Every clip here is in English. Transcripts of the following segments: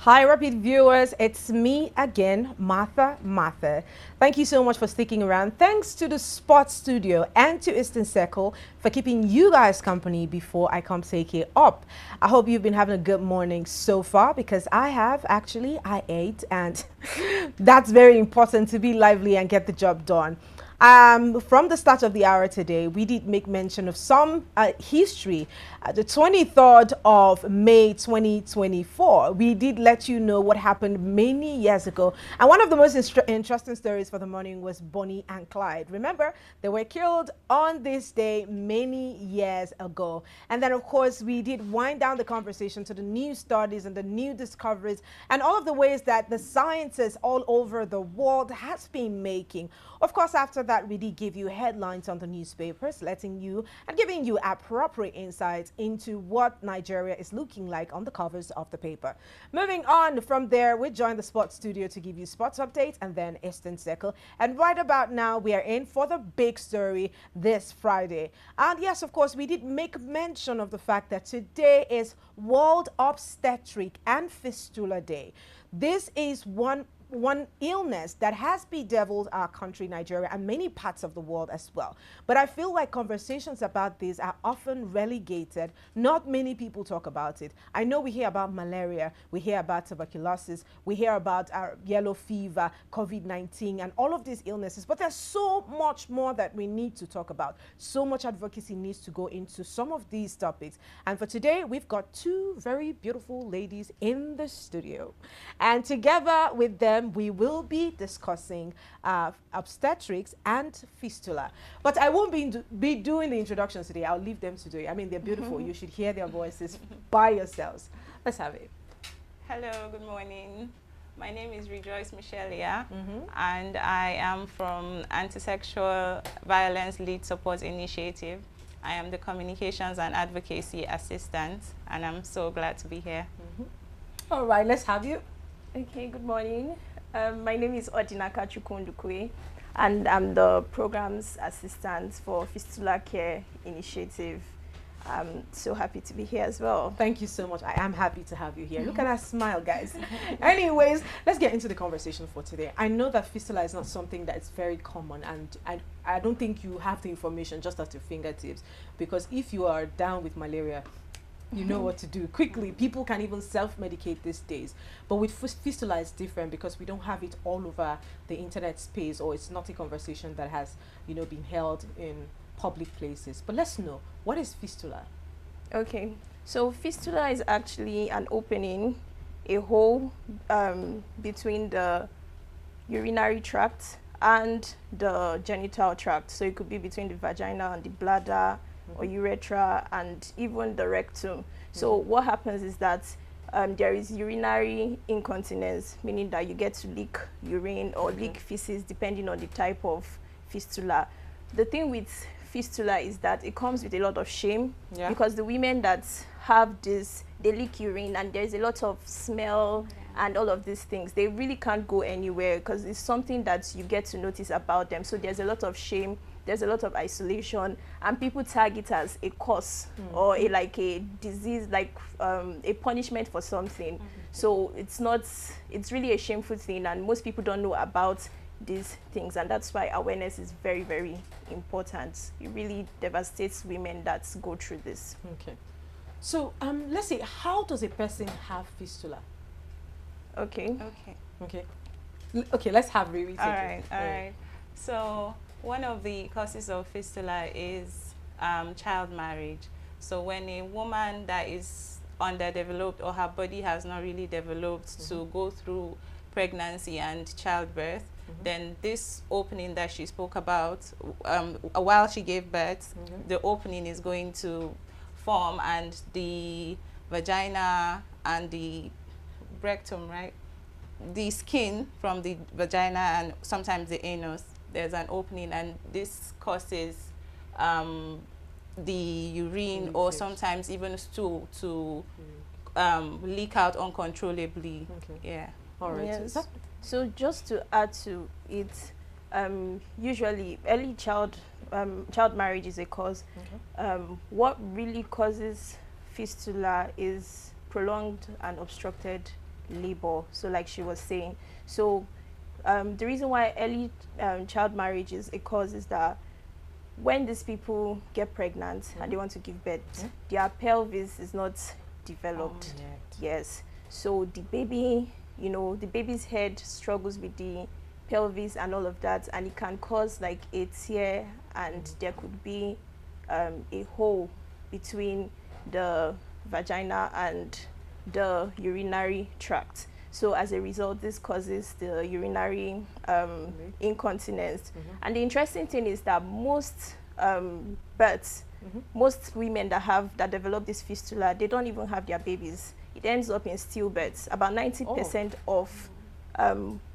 Hi, Rapid viewers. It's me again, Martha. Thank you so much for sticking around. Thanks to the Sports Studio and to Eastern Circle for keeping you guys company before I come take it up. I hope you've been having a good morning so far because I have actually. I ate, and that's very important to be lively and get the job done. From the start of the hour today, we did make mention of some history. The 23rd of May 2024, we did let you know what happened many years ago. And one of the most interesting stories for the morning was Bonnie and Clyde. Remember, they were killed on this day many years ago. And then, of course, we did wind down the conversation to the new studies and the new discoveries and all of the ways that the scientists all over the world has been making. Of course, after that, we did give you headlines on the newspapers, letting you and giving you appropriate insights into what Nigeria is looking like on the covers of the paper. Moving on from there, we join the sports studio to give you sports updates and then Eastern Circle. And right about now, we are in for the big story this Friday. And yes, of course, we did make mention of the fact that today is World Obstetric and Fistula Day. This is one illness that has bedeviled our country, Nigeria, and many parts of the world as well. But I feel like conversations about this are often relegated. Not many people talk about it. I know we hear about malaria, we hear about tuberculosis, we hear about yellow fever, COVID-19, and all of these illnesses, but there's so much more that we need to talk about. So much advocacy needs to go into some of these topics. And for today, we've got two very beautiful ladies in the studio. And together with them, we will be discussing obstetrics and fistula. But I won't be doing the introductions today. I'll leave them to do it. I mean, they're beautiful. You should hear their voices by yourselves. Let's have it. Hello, good morning. My name is Rejoice Michelia, and I am from Anti-Sexual Violence Lead Support Initiative. I am the Communications and Advocacy Assistant, and I'm so glad to be here. All right, let's have you. Okay, good morning. My name is Odinaka Chukundukwe, and I'm the Programs Assistant for Fistula Care Initiative. I'm so happy to be here as well. Thank you so much. I am happy to have you here. Look at that smile, guys. Anyways, let's get into the conversation for today. I know that fistula is not something that is very common, and I don't think you have the information just at your fingertips, because if you are down with malaria, you know what to do quickly. People can even self-medicate these days, but with fistula it's different because we don't have it all over the internet space, or it's not a conversation that has, you know, been held in public places. But let's know, what is fistula? Okay, so fistula is actually an opening, a hole between the urinary tract and the genital tract. So it could be between the vagina and the bladder, or urethra, and even the rectum. So what happens is that there is urinary incontinence, meaning that you get to leak urine or leak feces depending on the type of fistula. The thing with fistula is that it comes with a lot of shame, because the women that have this, they leak urine and there's a lot of smell and all of these things. They really can't go anywhere because it's something that you get to notice about them. So there's a lot of shame, there's a lot of isolation, and people tag it as a curse or like a disease, like a punishment for something. So it's really a shameful thing, and most people don't know about these things, and that's why awareness is very, very important. It really devastates women that go through this. Okay. So let's say, how does a person have fistula? Okay. Okay, let's have Riri take All right. So one of the causes of fistula is child marriage. So when a woman that is underdeveloped or her body has not really developed to go through pregnancy and childbirth, then this opening that she spoke about while she gave birth, the opening is going to form, and the vagina and the rectum, right? The skin from the vagina and sometimes the anus, there's an opening, and this causes the urine or sometimes even stool to leak out uncontrollably. All right. Yes. So just to add to it, usually early child marriage is a cause. What really causes fistula is prolonged and obstructed labor. So like she was saying, so the reason why early child marriage is a cause is that when these people get pregnant and they want to give birth, their pelvis is not developed yes. So the baby, the baby's head struggles with the pelvis and all of that, and it can cause like a tear, and there could be a hole between the vagina and the urinary tract. So as a result, this causes the urinary incontinence. And the interesting thing is that most births, most women that develop this fistula, they don't even have their babies. It ends up in stillbirths. About 90% of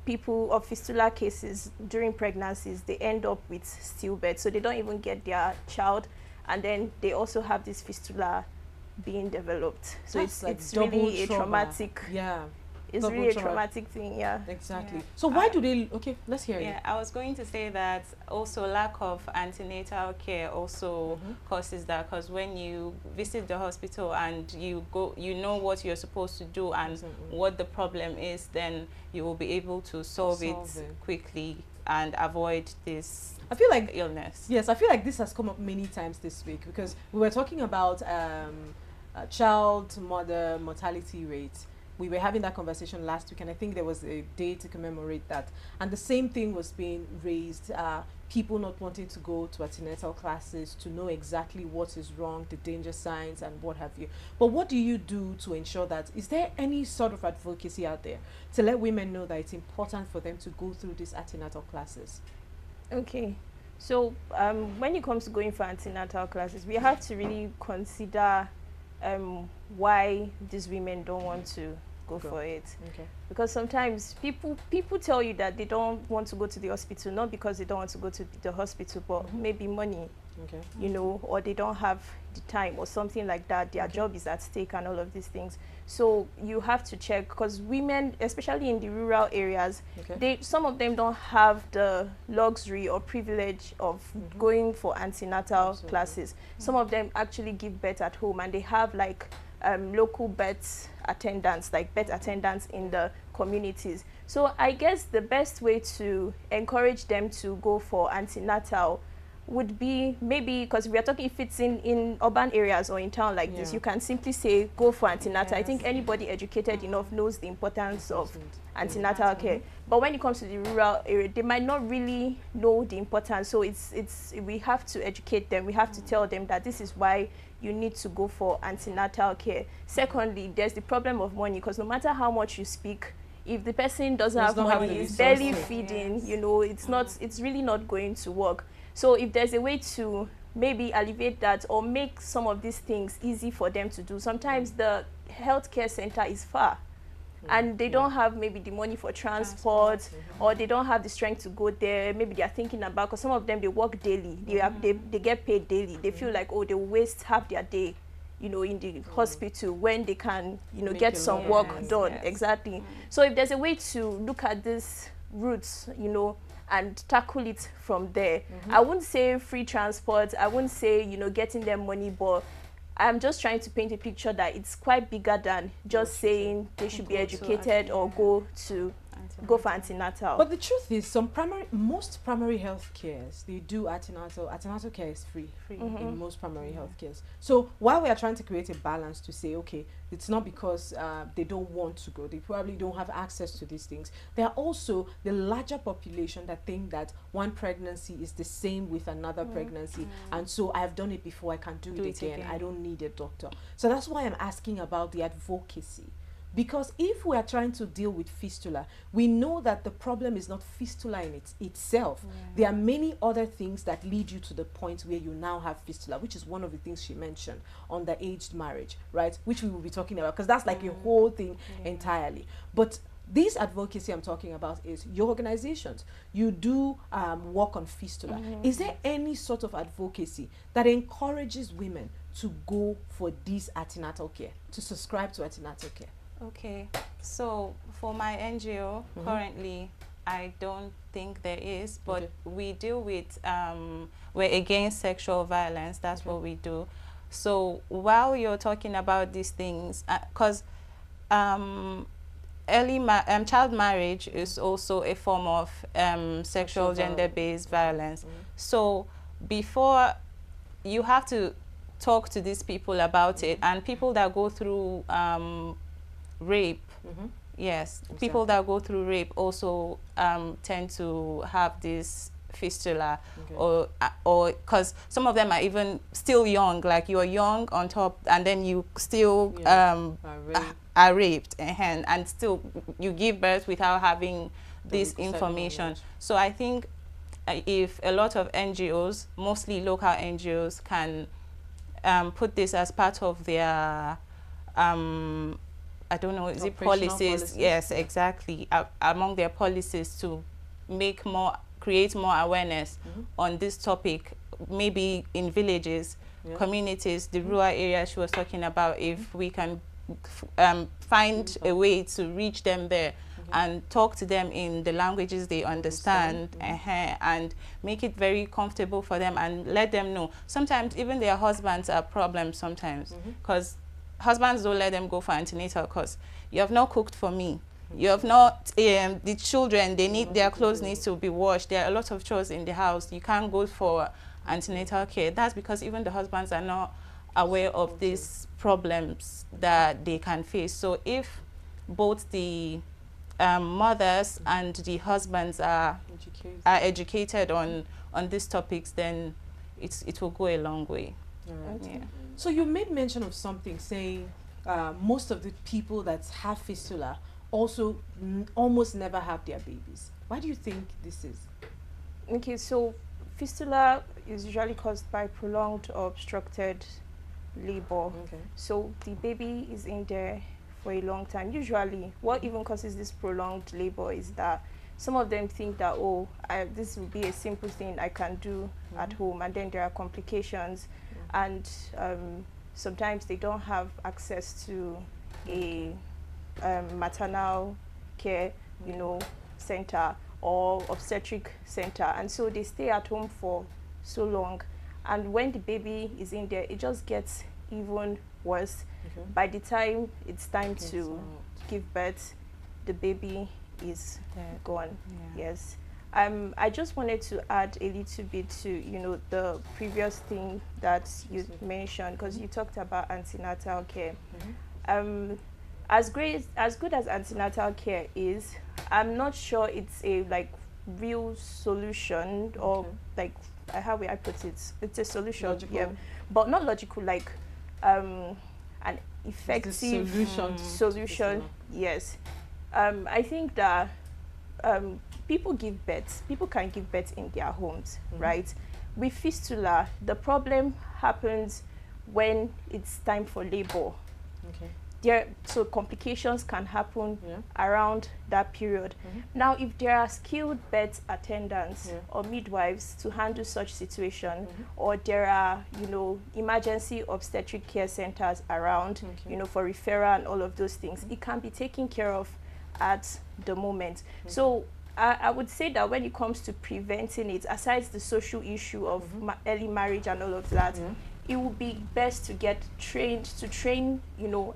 people of fistula cases during pregnancies, they end up with stillbirth. So they don't even get their child, and then they also have this fistula being developed. So it's really a traumatic. It's really a traumatic thing, Exactly. So why do they, let's hear you. I was going to say that also lack of antenatal care also causes that, because when you visit the hospital and you know what you're supposed to do and what the problem is, then you will be able to solve it quickly and avoid this illness. Yes, I feel like this has come up many times this week, because we were talking about child mother mortality rate. We were having that conversation last week, and I think there was a day to commemorate that. And the same thing was being raised, people not wanting to go to antenatal classes to know exactly what is wrong, the danger signs, and what have you. But what do you do to ensure that? Is there any sort of advocacy out there to let women know that it's important for them to go through these antenatal classes? Okay. So when it comes to going for antenatal classes, we have to really consider why these women don't want to go for it. Because sometimes people tell you that they don't want to go to the hospital, not because they don't want to go to the hospital, but maybe money, or they don't have the time or something like that. Their job is at stake and all of these things. So you have to check, because women, especially in the rural areas, some of them don't have the luxury or privilege of going for antenatal classes. Some of them actually give birth at home, and they have like local birth attendants, like birth attendants in the communities. So I guess the best way to encourage them to go for antenatal would be, maybe, because we are talking, if it's in urban areas or in town like this, you can simply say go for antenatal. I think anybody educated enough knows the importance of antenatal care. But when it comes to the rural area, they might not really know the importance. So we have to educate them. We have to tell them that this is why you need to go for antenatal care. Secondly, there's the problem of money, because no matter how much you speak, if the person doesn't have money, is barely feeding, it's really not going to work. So if there's a way to maybe alleviate that, or make some of these things easy for them to do. Sometimes the healthcare center is far, and they don't have maybe the money for transport, or they don't have the strength to go there. Maybe they are thinking about, because some of them, they work daily, they get paid daily. They feel like, they waste half their day, in the hospital, when they can, get some work done. Exactly. So if there's a way to look at these routes, and tackle it from there. I wouldn't say free transport, I wouldn't say, getting them money, but I'm just trying to paint a picture that it's quite bigger than just saying they should be educated or go for antenatal. But the truth is, most primary health cares, they do antenatal. Antenatal care is free in most primary health cares. So while we are trying to create a balance to say, okay, it's not because they don't want to go, they probably don't have access to these things. There are also the larger population that think that one pregnancy is the same with another pregnancy, and so I've done it before, I can do it again. I don't need a doctor. So that's why I'm asking about the advocacy. Because if we are trying to deal with fistula, we know that the problem is not fistula in itself. There are many other things that lead you to the point where you now have fistula, which is one of the things she mentioned, underaged marriage, right? Which we will be talking about, because that's like a whole thing entirely. But this advocacy I'm talking about is your organizations. You do work on fistula. Is there any sort of advocacy that encourages women to go for this antenatal care, to subscribe to antenatal care? Okay, so for my NGO, currently, I don't think there is, but we deal with, we're against sexual violence, that's what we do. So while you're talking about these things, because child marriage is also a form of sexual gender-based violence. So before, you have to talk to these people about it, and people that go through rape, yes, people that go through rape also tend to have this fistula, or because some of them are even still young, like you're young on top, and then you still are raped, and still you give birth without having this information. So I think if a lot of NGOs, mostly local NGOs, can put this as part of their I don't know, is it policies? Yes, exactly. Among their policies to create more awareness on this topic, maybe in villages, communities, the rural areas she was talking about, if we can find a way to reach them there and talk to them in the languages they understand, and make it very comfortable for them, and let them know. Sometimes even their husbands are problems sometimes, because husbands don't let them go for antenatal because you have not cooked for me. You have not, the children, they need, their clothes need to be washed. There are a lot of chores in the house. You can't go for antenatal care. That's because even the husbands are not aware of these problems that they can face. So if both the mothers and the husbands are educated on these topics, then it will go a long way. Yeah. So you made mention of something, saying most of the people that have fistula also almost never have their babies. Why do you think this is? Okay, so fistula is usually caused by prolonged or obstructed labor. So the baby is in there for a long time. Usually, what even causes this prolonged labor is that some of them think that, oh, this will be a simple thing I can do at home, and then there are complications, and sometimes they don't have access to a maternal care, center or obstetric center, and so they stay at home for so long, and when the baby is in there, it just gets even worse. By the time it's time to give birth, the baby is gone. Yes. I just wanted to add a little bit to the previous thing that you mentioned, because you talked about antenatal care. As good as antenatal care is, I'm not sure it's a real solution, or how will I put it? It's a solution, logical. But not logical, like an effective solution. Yes. I think that people can give birth in their homes, right? With fistula, the problem happens when it's time for labor. So complications can happen around that period. Now, if there are skilled birth attendants or midwives to handle such situation, or there are, emergency obstetric care centers around, for referral and all of those things, it can be taken care of at the moment. So I would say that when it comes to preventing it, aside the social issue of early marriage and all of that, it would be best to get train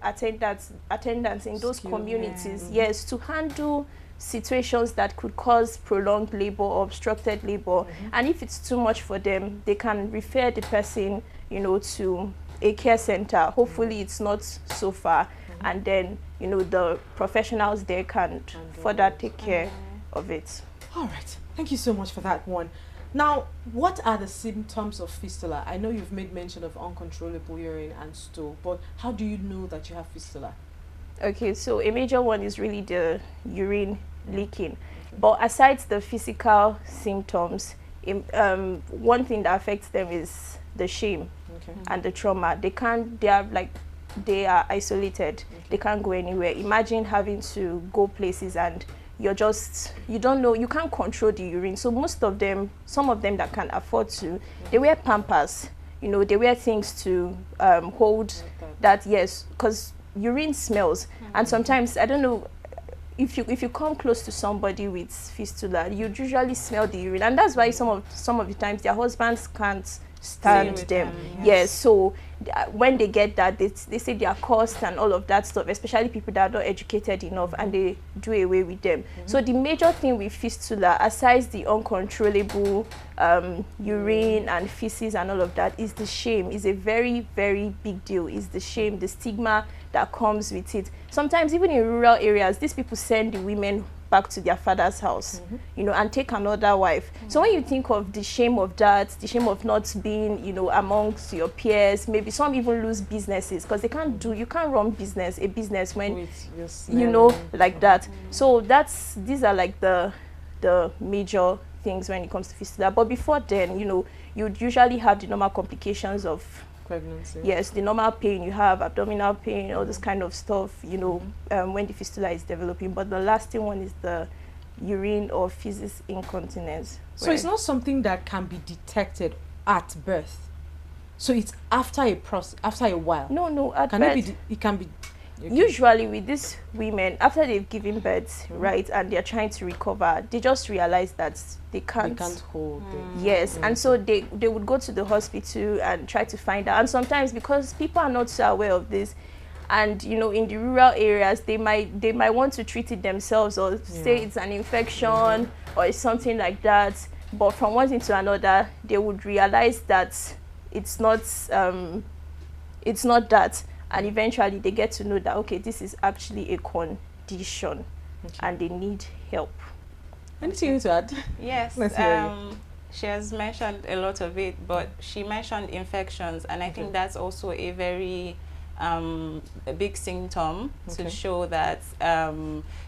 attendants in those communities, yes, to handle situations that could cause prolonged labor or obstructed labor. And if it's too much for them, they can refer the person, to a care center. Hopefully it's not so far, and then the professionals there can further take care of it. All right, thank you so much for that one. Now, what are the symptoms of fistula? I know you've made mention of uncontrollable urine and stool, but how do you know that you have fistula? Okay, so a major one is really the urine leaking. But aside the physical symptoms, one thing that affects them is the shame and the trauma. They are isolated. They can't go anywhere. Imagine having to go places and you don't know, you can't control the urine. So some of them that can afford to, they wear Pampers, they wear things to hold that, yes, because urine smells. And sometimes, I don't know, if you come close to somebody with fistula, you usually smell the urine. And that's why some of the times their husbands can't stand with them. them, Yes, so when they get that, they say their cost and all of that stuff, especially people that are not educated enough, and they do away with them. So the major thing with fistula, aside the uncontrollable urine and feces and all of that, is the shame. Is a very, very big deal. Is the shame, the stigma that comes with it. Sometimes even in rural areas, these people send the women back to their father's house, you know, and take another wife. So when you think of the shame of that, the shame of not being, you know, amongst your peers, maybe some even lose businesses because they can't do, you can't run a business when, you know, like that. So these are like the major things when it comes to fistula. But before then, you know, you'd usually have the normal complications of pregnancy. Yes, the normal pain you have, abdominal pain, all this kind of stuff, you know, when the fistula is developing. But the lasting one is the urine or feces incontinence. So it's not something that can be detected at birth. So it's after a while. No, at Can birth. it can be okay. Usually with these women, after they've given birth, right, and they're trying to recover, they just realize that they can't hold it. Yes, and so they would go to the hospital and try to find out. And sometimes because people are not so aware of this, and you know, in the rural areas, they might want to treat it themselves or say it's an infection or it's something like that. But from one thing to another, they would realize that it's not that, and eventually they get to know that okay, this is actually a condition, and they need help. Anything to add? Yes. Let's hear you. She has mentioned a lot of it, but she mentioned infections, and I think that's also a very a big symptom to show that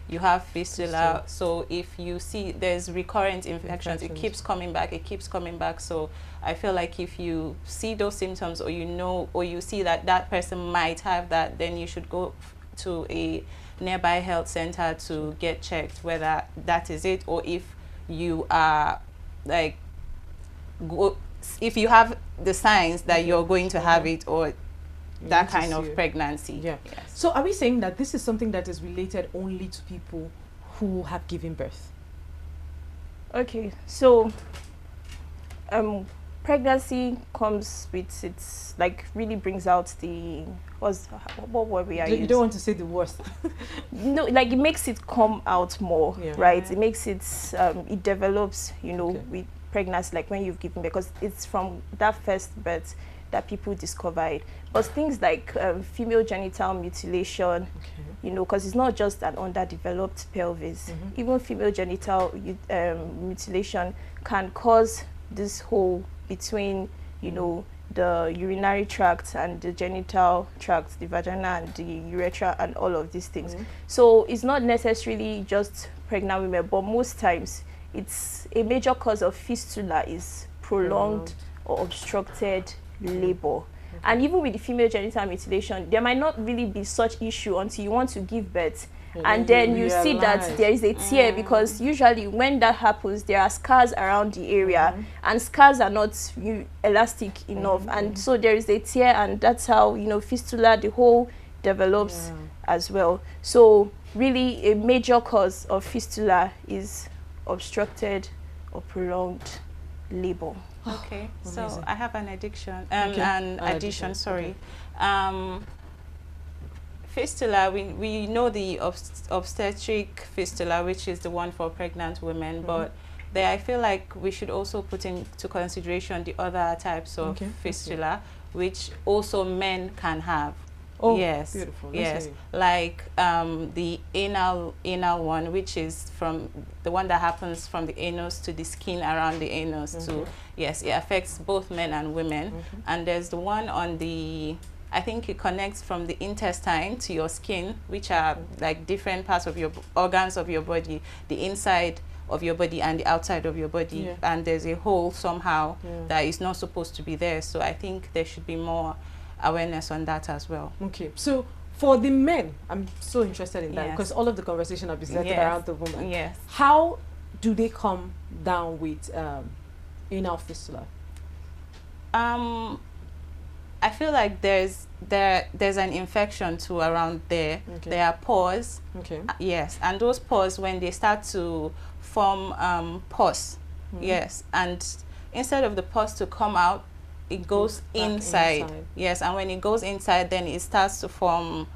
you have fistula. So if you see there's recurrent infections, it keeps coming back. So I feel like if you see those symptoms, or you know, or you see that that person might have that, then you should go to a nearby health center to get checked whether that is it, or if you are like if you have the signs that you're going to have it, or that kind of pregnancy. Yes. So are we saying that this is something that is related only to people who have given birth? Okay, so pregnancy comes with its, like, really brings out the what were we? You don't want to say the worst. No, like it makes it come out more, right? It makes it it develops, you know, with pregnancy, like when you've given, because it's from that first birth that people discover it. But things like female genital mutilation, you know, because it's not just an underdeveloped pelvis. Even female genital mutilation can cause this hole between, you know, the urinary tract and the genital tract, the vagina and the urethra and all of these things. So it's not necessarily just pregnant women, but most times it's a major cause of fistula is prolonged or obstructed labor. And even with the female genital mutilation, there might not really be such issue until you want to give birth. And then you see that there is a tear, because usually when that happens, there are scars around the area, and scars are not elastic enough, and so there is a tear, and that's how, you know, fistula, the hole develops as well. So really a major cause of fistula is obstructed or prolonged labor. Okay, so I have an addition, sorry. Fistula, we know the obstetric fistula, which is the one for pregnant women, but there I feel like we should also put into consideration the other types of fistula, which also men can have. Oh, yes, beautiful. Yes, like the anal one, which is from the one that happens from the anus to the skin around the anus to, yes, it affects both men and women. And there's the one on the, I think it connects from the intestine to your skin, which are like different parts of your organs of your body, the inside of your body and the outside of your body, and there's a hole somehow that is not supposed to be there. So I think there should be more awareness on that as well. Okay, so for the men, I'm so interested in that, because all of the conversation have been centered around the woman. Yes. How do they come down with anal fistula? I feel like there's an infection too around there. There are pores. Yes, and those pores, when they start to form pus, yes, and instead of the pus to come out, it goes back inside. inside. Yes, and when it goes inside, then it starts to form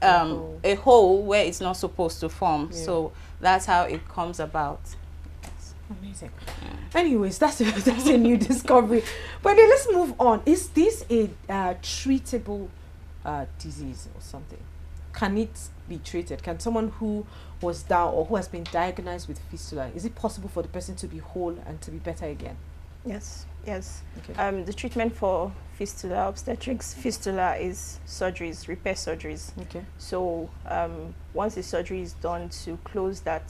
hole. a hole where it's not supposed to form. Yeah. So that's how it comes about. Yes. Amazing. Anyways, that's a new discovery. But then let's move on. Is this a treatable disease or something? Can it be treated? Can someone who was down or who has been diagnosed with fistula, is it possible for the person to be whole and to be better again? Yes, yes. Okay. The treatment for fistula, obstetrics fistula, is surgeries, repair surgeries. Okay. So once the surgery is done to close that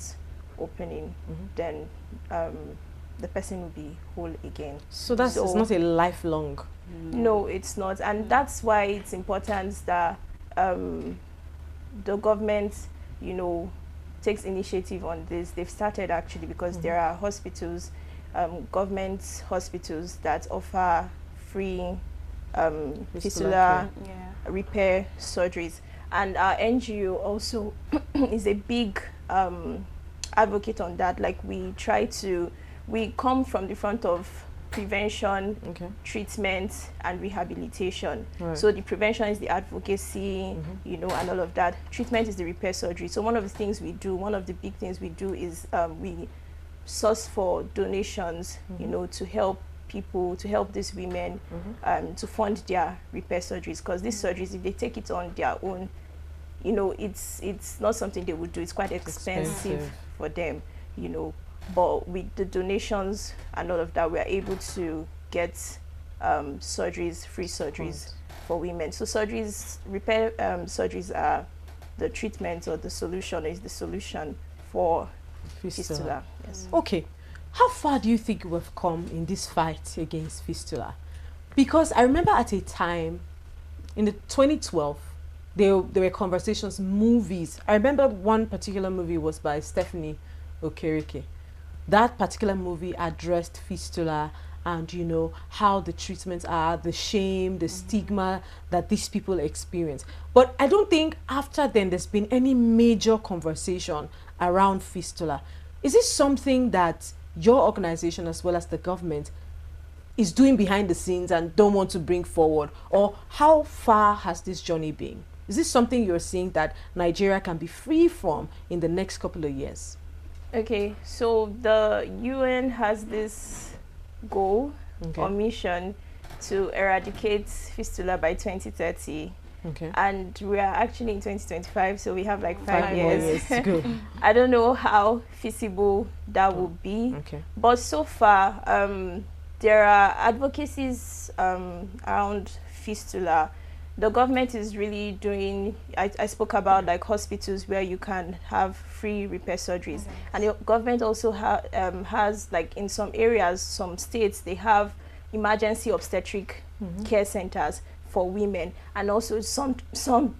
opening, then the person will be whole again. So it's not a lifelong. No, it's not, and that's why it's important that the government, takes initiative on this. They've started actually, because there are hospitals, government hospitals, that offer free fistula repair surgeries, and our NGO also is a big advocate on that. Like, we come from the front of prevention, treatment, and rehabilitation. Right. So the prevention is the advocacy, and all of that. Treatment is the repair surgery. So one of the things we do, one of the big things we do is we source for donations, to help people, to help these women, to fund their repair surgeries. Because these surgeries, if they take it on their own, it's not something they would do. It's quite expensive for them, But with the donations and all of that, we are able to get surgeries, free surgeries for women. So surgeries, repair surgeries are the treatment, or the solution is the solution for fistula. Yes. Okay. How far do you think we've come in this fight against fistula? Because I remember at a time in the 2012, there were conversations, movies. I remember one particular movie was by Stephanie Okereke. That particular movie addressed fistula and, how the treatments are, the shame, the stigma that these people experience. But I don't think after then there's been any major conversation around fistula. Is this something that your organization, as well as the government, is doing behind the scenes and don't want to bring forward? Or how far has this journey been? Is this something you're seeing that Nigeria can be free from in the next couple of years? Okay, so the UN has this goal or mission to eradicate fistula by 2030. Okay. And we are actually in 2025, so we have like 5 years. to go. I don't know how feasible that will be. Okay. But so far, there are advocacies around fistula. The government is really doing, I spoke about like hospitals where you can have free repair surgeries. And the government also has, like, in some areas, some states, they have emergency obstetric care centers for women. And also some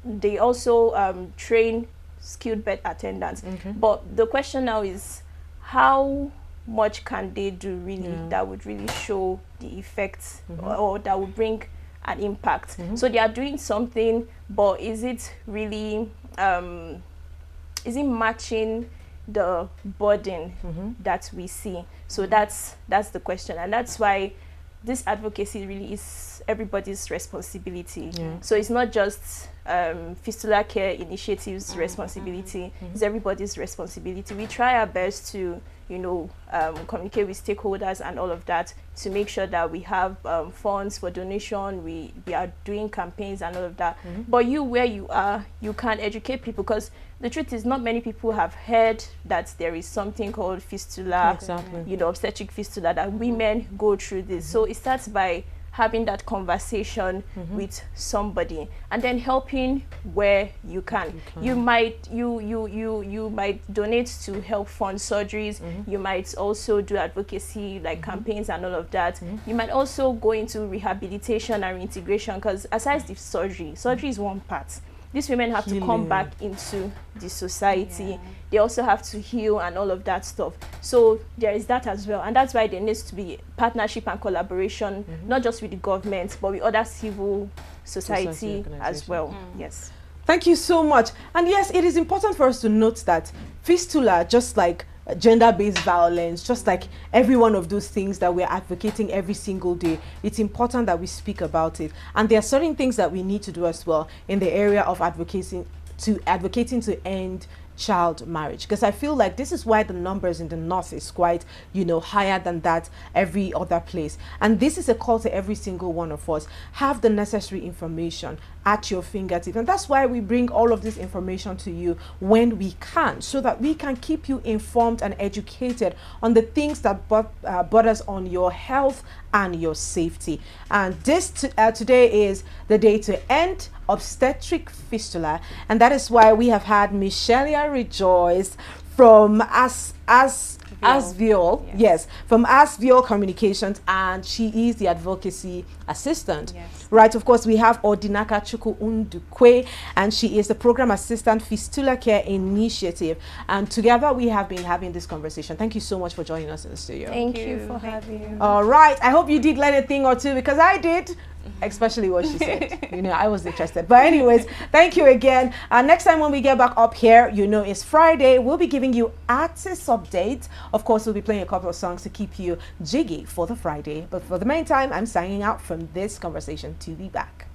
they also train skilled bed attendants. But the question now is, how much can they do really that would really show the effects or that would bring an impact? So they are doing something, but is it really is it matching the burden that we see? So that's the question, and that's why this advocacy really is everybody's responsibility. So it's not just fistula care initiatives responsibility, it's everybody's responsibility. We try our best to communicate with stakeholders and all of that to make sure that we have funds for donation. We are doing campaigns and all of that. But where you are, you can educate people, because the truth is not many people have heard that there is something called fistula, obstetric fistula, that women go through this. So it starts by having that conversation with somebody, and then helping where you can. You might donate to help fund surgeries. You might also do advocacy, like campaigns and all of that. You might also go into rehabilitation and reintegration, because aside the surgery is one part. These women have to come back into the society. They also have to heal and all of that stuff. So there is that as well. And that's why there needs to be partnership and collaboration, not just with the government, but with other civil society as well. Yes. Thank you so much. And yes, it is important for us to note that fistula, just like gender-based violence, just like every one of those things that we're advocating every single day. It's important that we speak about it. And there are certain things that we need to do as well in the area of advocating to end child marriage, because I feel like this is why the numbers in the north is quite, you know, higher than that every other place. And this is a call to every single one of us: have the necessary information at your fingertips. And that's why we bring all of this information to you when we can, so that we can keep you informed and educated on the things that borders on your health and your safety. And this today is the day to end obstetric fistula, and that is why we have had Michelia Rejoice from Asviol, yes, from Asviol Communications, and she is the advocacy assistant. Yes. Right, of course, we have Odinaka Chuku Undukwe, and she is the program assistant Fistula Care Initiative. And together we have been having this conversation. Thank you so much for joining us in the studio. Thank you for having me. All right, I hope you did learn a thing or two, because I did. Especially what she said. You know, I was interested. But anyways, thank you again. Next time when we get back up here, you know, it's Friday. We'll be giving you artist updates. Of course, we'll be playing a couple of songs to keep you jiggy for the Friday. But for the meantime, I'm signing out from this conversation. To be back.